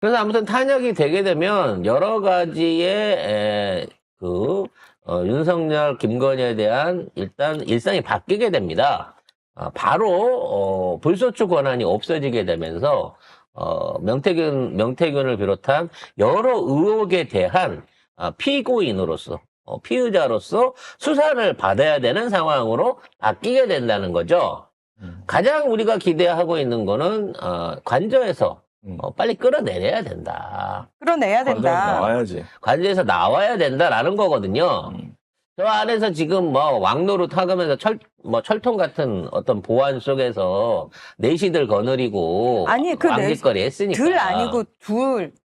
그래서 아무튼 탄핵이 되게 되면 여러 가지의 윤석열, 김건희에 대한 일단 일상이 바뀌게 됩니다. 바로 불소추 권한이 없어지게 되면서 명태균을 비롯한 여러 의혹에 대한 피고인으로서 피의자로서 수사를 받아야 되는 상황으로 바뀌게 된다는 거죠. 가장 우리가 기대하고 있는 거는 관저에서 빨리 끌어내려야 된다. 끌어내야 관저에서 된다. 나와야지. 관저에서 나와야 된다라는 거거든요. 저 안에서 지금 뭐 왕노릇 하면서 철통 같은 어떤 보안 속에서 내시들 거느리고 아니, 그 왕짓거리 했으니까. 들 아니고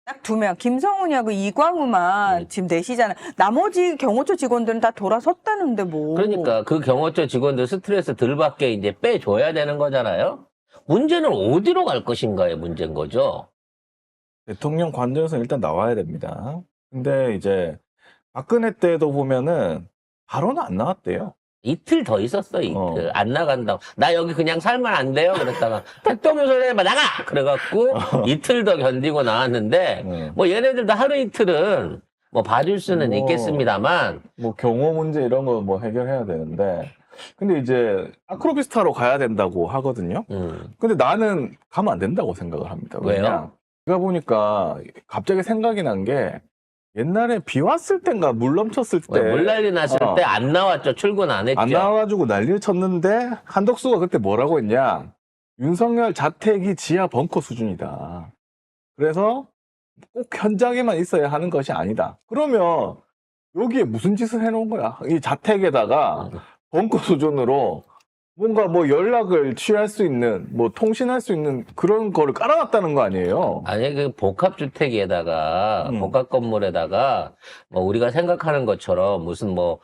딱 2명. 김성훈이하고 이광우만 지금 넷이잖아. 나머지 경호처 직원들은 다 돌아섰다는데 뭐. 그러니까 그 경호처 직원들 스트레스 덜 받게 이제 빼줘야 되는 거잖아요. 문제는 어디로 갈 것인가의 문제인 거죠. 대통령 관저에서 일단 나와야 됩니다. 근데 이제 박근혜 때도 보면은 바로는 안 나왔대요. 이틀 더 있었어, 이틀. 안 나간다고. 나 여기 그냥 살면 안 돼요? 그랬다가, 대통령 소리해봐, 나가! 그래갖고, 이틀 더 견디고 나왔는데, 뭐, 얘네들도 하루 이틀은, 뭐, 봐줄 수는 뭐, 있겠습니다만, 뭐 경호 문제 이런 거 뭐 해결해야 되는데, 근데 이제 아크로비스타로 가야 된다고 하거든요. 근데 나는 가면 안 된다고 생각을 합니다. 왜요? 제가 보니까 갑자기 생각이 난 게 옛날에 비 왔을 땐가 물 넘쳤을 때 물난리 났을 때 안 나왔죠. 출근 안 했죠. 안 나와가지고 난리를 쳤는데 한덕수가 그때 뭐라고 했냐? 윤석열 자택이 지하 벙커 수준이다. 그래서 꼭 현장에만 있어야 하는 것이 아니다. 그러면 여기에 무슨 짓을 해놓은 거야? 이 자택에다가 벙커 수준으로 뭔가 뭐 연락을 취할 수 있는, 뭐 통신할 수 있는 그런 거를 깔아놨다는 거 아니에요? 아니, 그 복합주택에다가, 복합 건물에다가, 뭐, 우리가 생각하는 것처럼 무슨 뭐,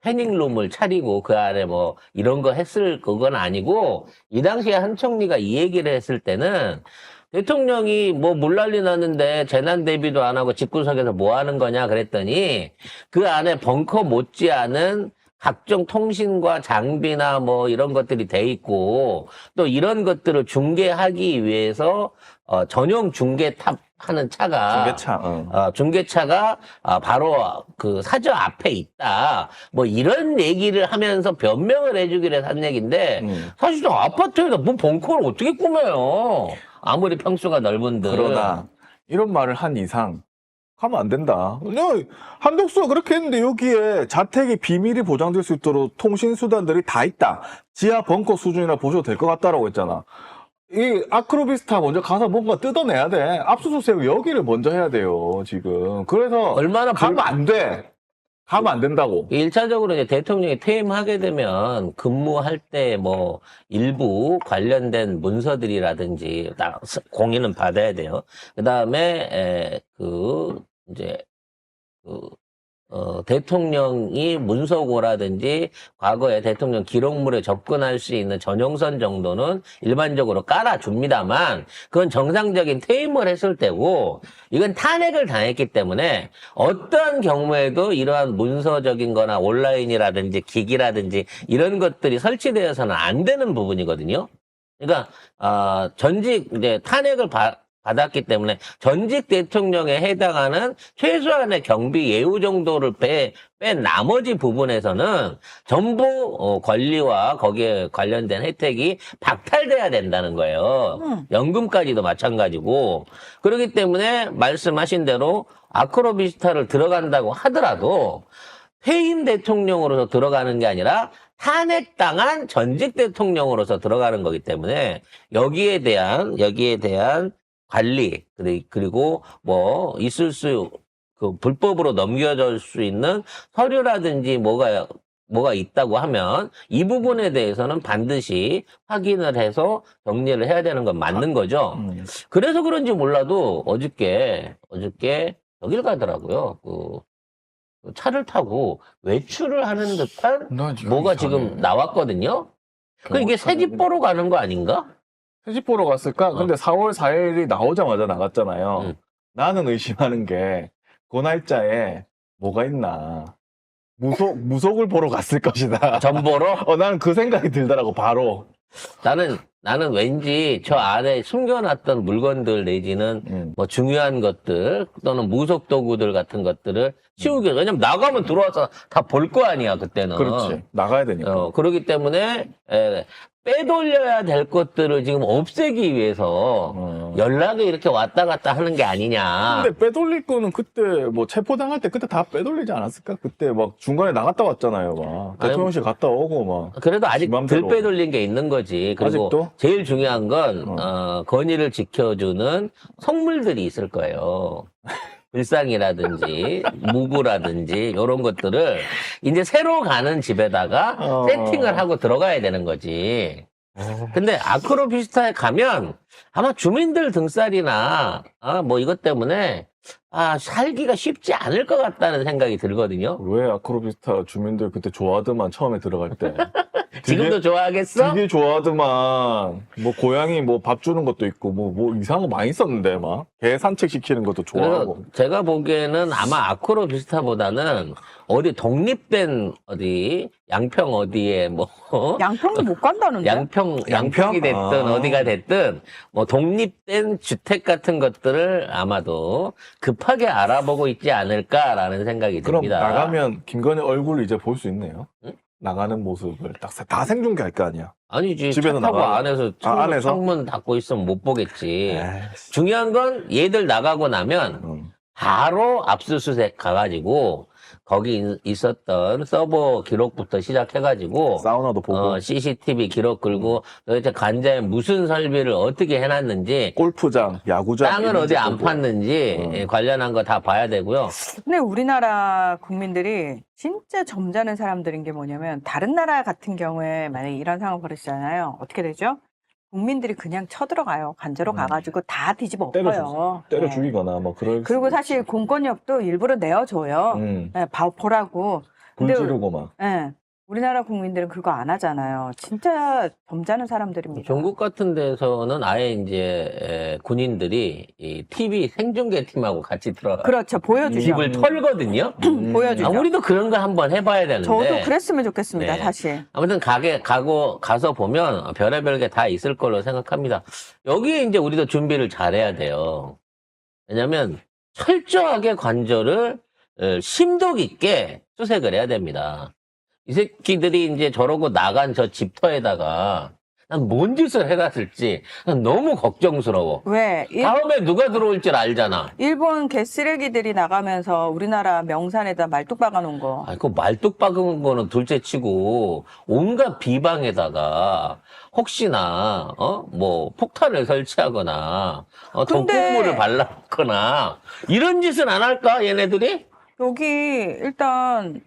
패닝룸을 차리고 그 안에 뭐, 이런 거 했을 그건 아니고, 이 당시에 한 총리가 이 얘기를 했을 때는, 대통령이 뭐 물난리 났는데 재난 대비도 안 하고 집구석에서 뭐 하는 거냐 그랬더니, 그 안에 벙커 못지않은 각종 통신과 장비나 뭐 이런 것들이 돼 있고 또 이런 것들을 중계하기 위해서 전용 중계탑 하는 차가 중계차가 바로 그 사저 앞에 있다. 뭐 이런 얘기를 하면서 변명을 해주기로 한 얘기인데 사실 저 아파트에다 뭐 벙커를 어떻게 꾸며요? 아무리 평수가 넓은데. 그러나 이런 말을 한 이상 하면 안 된다. 한덕수가 그렇게 했는데 여기에 자택이 비밀이 보장될 수 있도록 통신 수단들이 다 있다. 지하 벙커 수준이라 보셔도 될 것 같다라고 했잖아. 이 아크로비스타 먼저 가서 뭔가 뜯어내야 돼. 압수수색 여기를 먼저 해야 돼요, 지금. 그래서 얼마나 가면 안 돼. 가면 안 된다고. 1차적으로 이제 대통령이 퇴임하게 되면 근무할 때 뭐 일부 관련된 문서들이라든지 공인은 받아야 돼요. 그 다음에 대통령이 문서고라든지 과거에 대통령 기록물에 접근할 수 있는 전용선 정도는 일반적으로 깔아줍니다만 그건 정상적인 퇴임을 했을 때고 이건 탄핵을 당했기 때문에 어떠한 경우에도 이러한 문서적인 거나 온라인이라든지 기기라든지 이런 것들이 설치되어서는 안 되는 부분이거든요. 그러니까 전직 이제 탄핵을 받았기 때문에 전직 대통령에 해당하는 최소한의 경비 예우 정도를 뺀 나머지 부분에서는 전부 권리와 거기에 관련된 혜택이 박탈돼야 된다는 거예요. 연금까지도 마찬가지고. 그렇기 때문에 말씀하신 대로 아크로비스타를 들어간다고 하더라도 퇴임 대통령으로서 들어가는 게 아니라 탄핵당한 전직 대통령으로서 들어가는 거기 때문에 여기에 대한 관리, 그리고 뭐, 불법으로 넘겨줄 수 있는 서류라든지 뭐가 있다고 하면 이 부분에 대해서는 반드시 확인을 해서 정리를 해야 되는 건 맞는 거죠. 그래서 그런지 몰라도 어저께 여길 가더라고요. 차를 타고 외출을 하는 듯한 뭐가 지금 나왔거든요. 이게 새집 보러 가는 거 아닌가? 새집 보러 갔을까? 근데 4월 4일이 나오자마자 나갔잖아요. 나는 의심하는 게 그 날짜에 뭐가 있나. 무속을 보러 갔을 것이다. 전 보러? 나는 그 생각이 들더라고, 바로. 나는 나는 왠지 저 안에 숨겨놨던 물건들 내지는 뭐 중요한 것들 또는 무속 도구들 같은 것들을 치우기. 왜냐면 나가면 들어와서 다 볼 거 아니야, 그때는. 그렇지. 나가야 되니까. 그렇기 때문에 빼돌려야 될 것들을 지금 없애기 위해서 연락이 이렇게 왔다 갔다 하는 게 아니냐. 근데 빼돌릴 거는 그때 뭐 체포당할 때 그때 다 빼돌리지 않았을까? 그때 막 중간에 나갔다 왔잖아요, 막. 대통령실 갔다 오고 막. 그래도 아직 맘대로. 덜 빼돌린 게 있는 거지. 그리고 아직도? 제일 중요한 건 권위를 지켜주는 성물들이 있을 거예요. 불상이라든지 무구라든지 이런 것들을 이제 새로 가는 집에다가 세팅을 하고 들어가야 되는 거지. 근데 아크로비스타에 가면 아마 주민들 등살이나 뭐 이것 때문에 살기가 쉽지 않을 것 같다는 생각이 들거든요. 왜 아크로비스타 주민들 그때 좋아하더만 처음에 들어갈 때. 지금도 좋아하겠어? 되게 좋아하더만. 뭐 고양이 뭐 밥 주는 것도 있고 뭐 이상한 거 많이 썼는데 막. 개 산책 시키는 것도 좋아하고. 그래서 제가 보기에는 아마 아크로비스타보다는 어디 독립된 어디 양평 어디에 뭐 양평도 못 간다는데? 양평이 됐든 아. 어디가 됐든 뭐 독립된 주택 같은 것들을 아마도 급하게 알아보고 있지 않을까라는 생각이 그럼 듭니다. 나가면 김건희 얼굴을 이제 볼 수 있네요. 응? 나가는 모습을 다 생중계할 거 아니야. 아니지. 집에서 차 타고 나가면. 안에서 안에서? 창문 닫고 있으면 못 보겠지. 에이씨. 중요한 건 얘들 나가고 나면 바로 압수수색 가가지고 거기 있었던 서버 기록부터 시작해가지고 사우나도 보고 CCTV 기록 끌고 도대체 관자에 무슨 설비를 어떻게 해놨는지 골프장, 야구장 땅을 어디 안 보고. 팠는지 관련한 거 다 봐야 되고요. 근데 우리나라 국민들이 진짜 점잖은 사람들인 게 뭐냐면 다른 나라 같은 경우에 만약에 이런 상황 벌어지잖아요. 어떻게 되죠? 국민들이 그냥 쳐들어가요. 관저로 가가지고 다 뒤집어 엎어요. 때려 네. 죽이거나 뭐 그럴 그리고 사실 공권력도 일부러 내어줘요. 음, 네, 보라고. 불 근데 지르고 막 네, 우리나라 국민들은 그거 안 하잖아요. 진짜 점잖은 사람들입니다. 중국 같은 데서는 아예 이제 군인들이 이 TV 생중계 팀하고 같이 들어가 그렇죠. 보여주죠. 집을 털거든요. 보여주죠. 우리도 그런 거 한번 해봐야 되는데. 저도 그랬으면 좋겠습니다. 네. 사실. 아무튼 가서 보면 별의별 게 다 있을 걸로 생각합니다. 여기에 이제 우리도 준비를 잘해야 돼요. 왜냐면 철저하게 관저를 심도 깊게 수색을 해야 됩니다. 이 새끼들이 이제 저러고 나간 저 집터에다가 난 뭔 짓을 해놨을지 난 너무 걱정스러워. 왜? 다음에 누가 들어올 줄 알잖아. 일본 개쓰레기들이 나가면서 우리나라 명산에다 말뚝 박아놓은 거. 그 말뚝 박은 거는 둘째 치고 온갖 비방에다가 혹시나 뭐 폭탄을 설치하거나 근데- 독극물을 발라놓거나 이런 짓은 안 할까 얘네들이? 여기 일단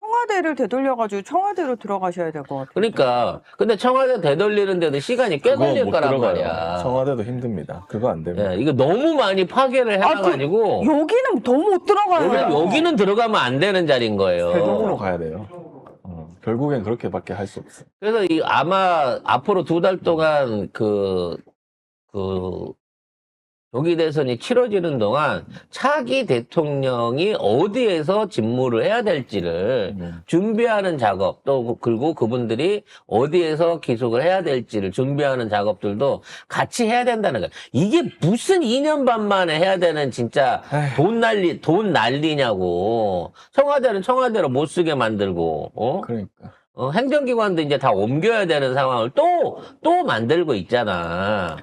청와대를 되돌려가지고 청와대로 들어가셔야 될 것 같아요. 그러니까 근데 청와대 되돌리는데도 시간이 꽤 그거 걸릴 못 거란 들어가요. 말이야. 청와대도 힘듭니다. 그거 안 됩니다. 예, 이거 너무 많이 파괴를 해놔가지고 여기는 더 못 들어가요. 여기는 들어가면 안 되는 자리인 거예요. 세종으로 가야 돼요. 결국엔 그렇게밖에 할 수 없어. 그래서 아마 앞으로 2달 동안 조기 대선이 치러지는 동안 차기 대통령이 어디에서 직무를 해야 될지를 준비하는 작업, 또 그리고 그분들이 어디에서 기속을 해야 될지를 준비하는 작업들도 같이 해야 된다는 거예요. 이게 무슨 2년 반 만에 해야 되는 진짜 돈 난리냐고. 청와대는 청와대로 못 쓰게 만들고, 그러니까. 행정기관도 이제 다 옮겨야 되는 상황을 또 만들고 있잖아.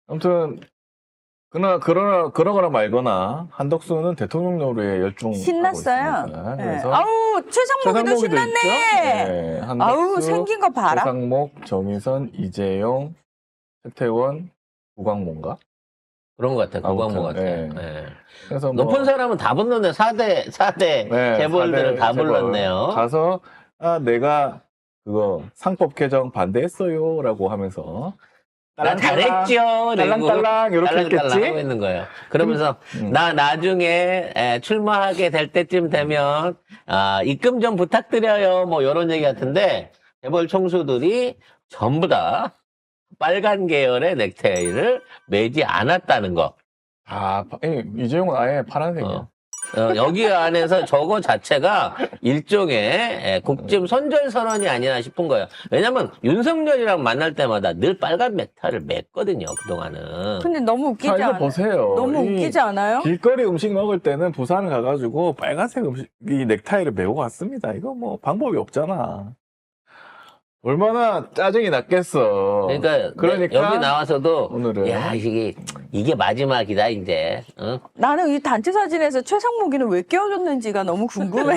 아무튼 그러거나 말거나 한덕수는 대통령 노래에 열중하고 신났어요. 있으니까. 네. 그래서 아우 최상목이도 신났네. 있죠? 네, 한덕수, 아우 생긴 거 봐라. 최상목, 정의선, 이재용, 최태원, 우광모인가? 그런 것 같아. 그건 것 같아. 네. 네. 그래서 높은 사람은 다 불렀네. 4대 재벌들은 다 불렀네요. 가서 내가 그거 상법 개정 반대했어요라고 하면서 나 잘했죠. 딸랑딸랑 이렇게 딸랑딸랑 했겠지? 하고 있는 거예요. 그러면서 나 나중에 출마하게 될 때쯤 되면 입금 좀 부탁드려요. 뭐 이런 얘기 같은데 재벌 총수들이 전부 다 빨간 계열의 넥타이를 매지 않았다는 거. 이재용은 아예 파란색이야. 여기 안에서 저거 자체가 일종의 국짐 선절 선언이 아니나 싶은 거예요. 왜냐면 윤석열이랑 만날 때마다 늘 빨간 넥타이를 맸거든요, 그동안은. 근데 너무 웃기지 자, 이거 않아요? 보세요. 너무 이 웃기지 않아요? 길거리 음식 먹을 때는 부산 가가지고 빨간색 이 넥타이를 메고 갔습니다. 이거 뭐 방법이 없잖아. 얼마나 짜증이 났겠어. 그러니까 여기 나와서도 오늘은 야, 이게 마지막이다, 이제. 응? 나는 이 단체 사진에서 최상목이는 왜 끼워줬는지가 너무 궁금해.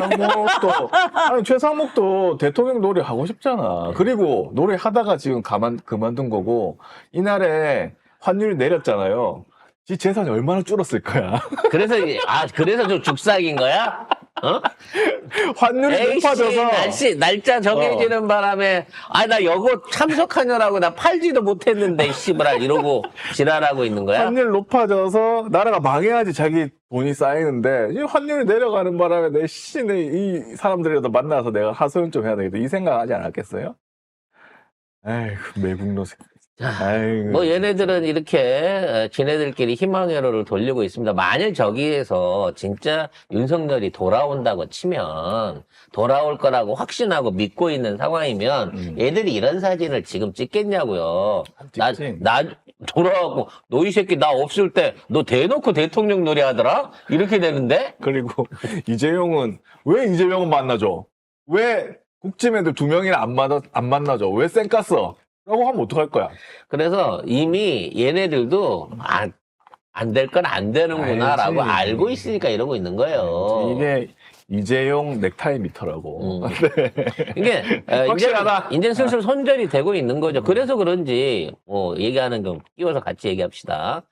최상목도 대통령 노래 하고 싶잖아. 그리고 노래 하다가 지금 그만둔 거고, 이날에 환율이 내렸잖아요. 지 재산이 얼마나 줄었을 거야. 그래서 좀 죽삭인 거야? 어? 환율이 높아져서. 날짜 정해지는 바람에, 나 여거 참석하느라고 나 팔지도 못했는데, 씨발, 이러고 지랄하고 있는 거야? 환율 높아져서 나라가 망해야지 자기 돈이 쌓이는데, 이 환율이 내려가는 바람에 이 사람들이라도 만나서 내가 하소연 좀 해야 되겠다. 이 생각하지 않았겠어요? 에이구, 매국노 새. 뭐 얘네들은 이렇게 지네들끼리 희망회로를 돌리고 있습니다. 만일 저기에서 진짜 윤석열이 돌아온다고 치면 돌아올 거라고 확신하고 믿고 있는 상황이면 얘들이 이런 사진을 지금 찍겠냐고요. 나 돌아오고 너 이 새끼 나 없을 때 너 대놓고 대통령 노래하더라? 이렇게 되는데? 그리고 왜 이재명은 만나줘? 왜 국짐 애들 2명이나 안 만나줘? 왜 쌩깠어? 라고 하면 어떡할 거야? 그래서 이미 얘네들도 안 될 건 안 되는구나라고 알지. 알고 있으니까 이러고 있는 거예요. 이게 이재용 넥타이 미터라고. 이게 확실하다. 이제 슬슬 손절이 되고 있는 거죠. 그래서 그런지 얘기하는 좀 끼워서 같이 얘기합시다.